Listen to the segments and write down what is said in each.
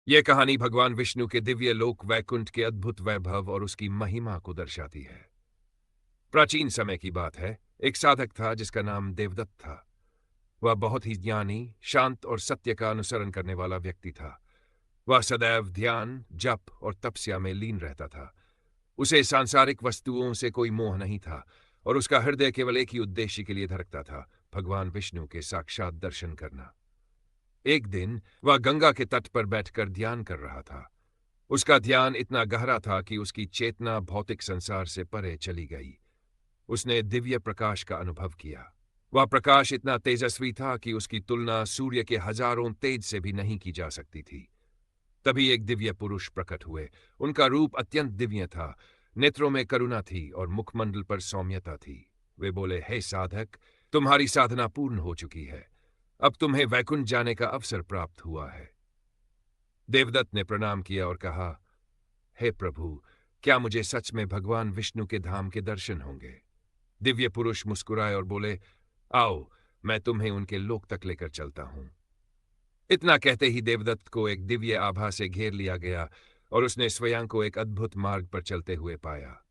यह कहानी भगवान विष्णु के दिव्य लोक वैकुंठ के अद्भुत वैभव और उसकी महिमा को दर्शाती है। प्राचीन समय की बात है। एक साधक था जिसका नाम देवदत्त था। वह बहुत ही ज्ञानी, शांत और सत्य का अनुसरण करने वाला व्यक्ति था। वह सदैव ध्यान, जप और तपस्या में लीन रहता था। उसे सांसारिक वस्तुओं से कोई मोह नहीं था और उसका हृदय केवल एक ही उद्देश्य के लिए धड़कता था, भगवान विष्णु के साक्षात दर्शन करना। एक दिन वह गंगा के तट पर बैठकर ध्यान कर रहा था। उसका ध्यान इतना गहरा था कि उसकी चेतना भौतिक संसार से परे चली गई। उसने दिव्य प्रकाश का अनुभव किया। वह प्रकाश इतना तेजस्वी था कि उसकी तुलना सूर्य के हजारों तेज से भी नहीं की जा सकती थी। तभी एक दिव्य पुरुष प्रकट हुए। उनका रूप अत्यंत दिव्य था। नेत्रों में करुणा थी और मुखमंडल पर सौम्यता थी। वे बोले, हे साधक, तुम्हारी साधना पूर्ण हो चुकी है। अब तुम्हें वैकुंठ जाने का अवसर प्राप्त हुआ है। देवदत्त ने प्रणाम किया और कहा, हे प्रभु, क्या मुझे सच में भगवान विष्णु के धाम के दर्शन होंगे? दिव्य पुरुष मुस्कुराए और बोले, आओ, मैं तुम्हें उनके लोक तक लेकर चलता हूं। इतना कहते ही देवदत्त को एक दिव्य आभा से घेर लिया गया और उसने स्वयं को एक अद्भुत मार्ग पर चलते हुए पाया।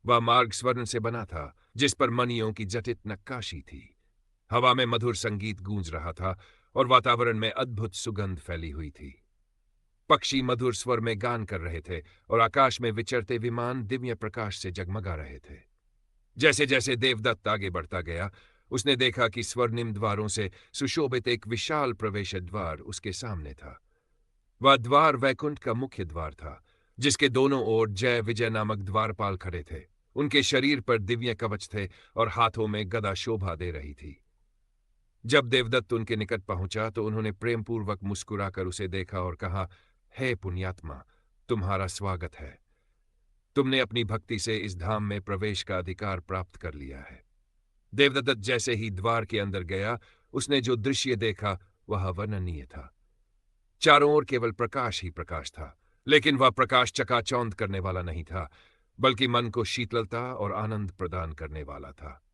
वह मार्ग स्वर्ण से बना था, जिस पर मणियों की जटित नक्काशी थी। हवा में मधुर संगीत गूंज रहा था और वातावरण में अद्भुत सुगंध फैली हुई थी। पक्षी मधुर स्वर में गान कर रहे थे और आकाश में विचरते विमान दिव्य प्रकाश से जगमगा रहे थे। जैसे जैसे देवदत्त आगे बढ़ता गया, उसने देखा कि स्वर्णिम द्वारों से सुशोभित एक विशाल प्रवेश द्वार उसके सामने था। वह द्वार वैकुंठ का मुख्य द्वार था, जिसके दोनों ओर जय विजय नामक द्वारपाल खड़े थे। उनके शरीर पर दिव्य कवच थे और हाथों में गदा शोभा दे रही थी। जब देवदत्त उनके निकट पहुंचा तो उन्होंने प्रेमपूर्वक मुस्कुराकर उसे देखा और कहा, हे पुण्यात्मा, तुम्हारा स्वागत है। तुमने अपनी भक्ति से इस धाम में प्रवेश का अधिकार प्राप्त कर लिया है। देवदत्त जैसे ही द्वार के अंदर गया, उसने जो दृश्य देखा वह वर्णनीय था। चारों ओर केवल प्रकाश ही प्रकाश था, लेकिन वह प्रकाश चकाचौंध करने वाला नहीं था, बल्कि मन को शीतलता और आनंद प्रदान करने वाला था।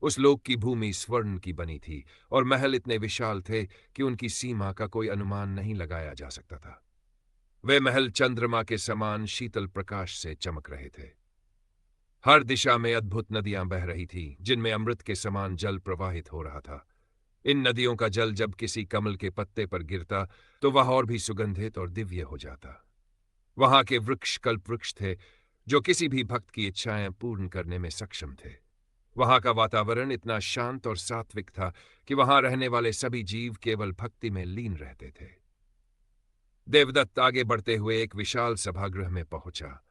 उस लोक की भूमि स्वर्ण की बनी थी और महल इतने विशाल थे कि उनकी सीमा का कोई अनुमान नहीं लगाया जा सकता था। वे महल चंद्रमा के समान शीतल प्रकाश से चमक रहे थे। हर दिशा में अद्भुत नदियां बह रही थीं, जिनमें अमृत के समान जल प्रवाहित हो रहा था। इन नदियों का जल जब किसी कमल के पत्ते पर गिरता तो वह और भी सुगंधित और दिव्य हो जाता। वहां के वृक्ष कल्पवृक्ष थे, जो किसी भी भक्त की इच्छाएं पूर्ण करने में सक्षम थे। वहां का वातावरण इतना शांत और सात्विक था कि वहां रहने वाले सभी जीव केवल भक्ति में लीन रहते थे। देवदत्त आगे बढ़ते हुए एक विशाल सभागृह में पहुंचा।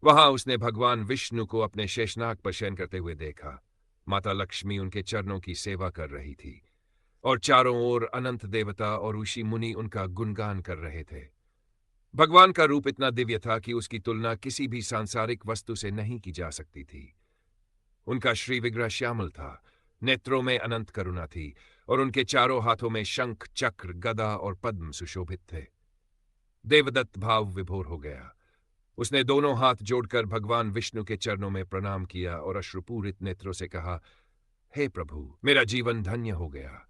वहां उसने भगवान विष्णु को अपने शेषनाग पर शयन करते हुए देखा। माता लक्ष्मी उनके चरणों की सेवा कर रही थी और चारों ओर अनंत देवता और ऋषि मुनि उनका गुणगान कर रहे थे। भगवान का रूप इतना दिव्य था कि उसकी तुलना किसी भी सांसारिक वस्तु से नहीं की जा सकती थी। उनका श्री विग्रह श्यामल था, नेत्रों में अनंत करुणा थी और उनके चारों हाथों में शंख, चक्र, गदा और पद्म सुशोभित थे। देवदत्त भाव विभोर हो गया। उसने दोनों हाथ जोड़कर भगवान विष्णु के चरणों में प्रणाम किया और अश्रुपूरित नेत्रों से कहा, हे प्रभु, मेरा जीवन धन्य हो गया।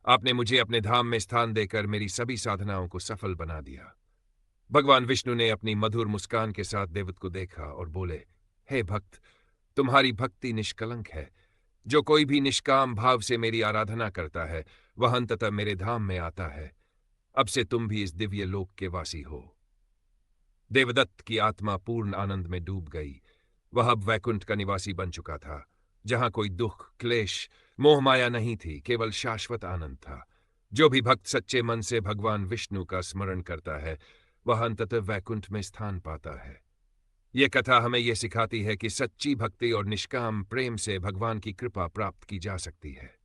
आपने मुझे अपने धाम में स्थान देकर मेरी सभी साधनाओं को सफल बना दिया। भगवान विष्णु ने अपनी मधुर मुस्कान के साथ देवदत्त को देखा और बोले, हे भक्त, तुम्हारी भक्ति निष्कलंक है। जो कोई भी निष्काम भाव से मेरी आराधना करता है, वह अंततः मेरे धाम में आता है। अब से तुम भी इस दिव्य लोक के वासी हो। देवदत्त की आत्मा पूर्ण आनंद में डूब गई। वह अब वैकुंठ का निवासी बन चुका था, जहां कोई दुख, क्लेश, मोह माया नहीं थी, केवल शाश्वत आनंद था। जो भी भक्त सच्चे मन से भगवान विष्णु का स्मरण करता है, वह अंततः वैकुंठ में स्थान पाता है। ये कथा हमें यह सिखाती है कि सच्ची भक्ति और निष्काम प्रेम से भगवान की कृपा प्राप्त की जा सकती है।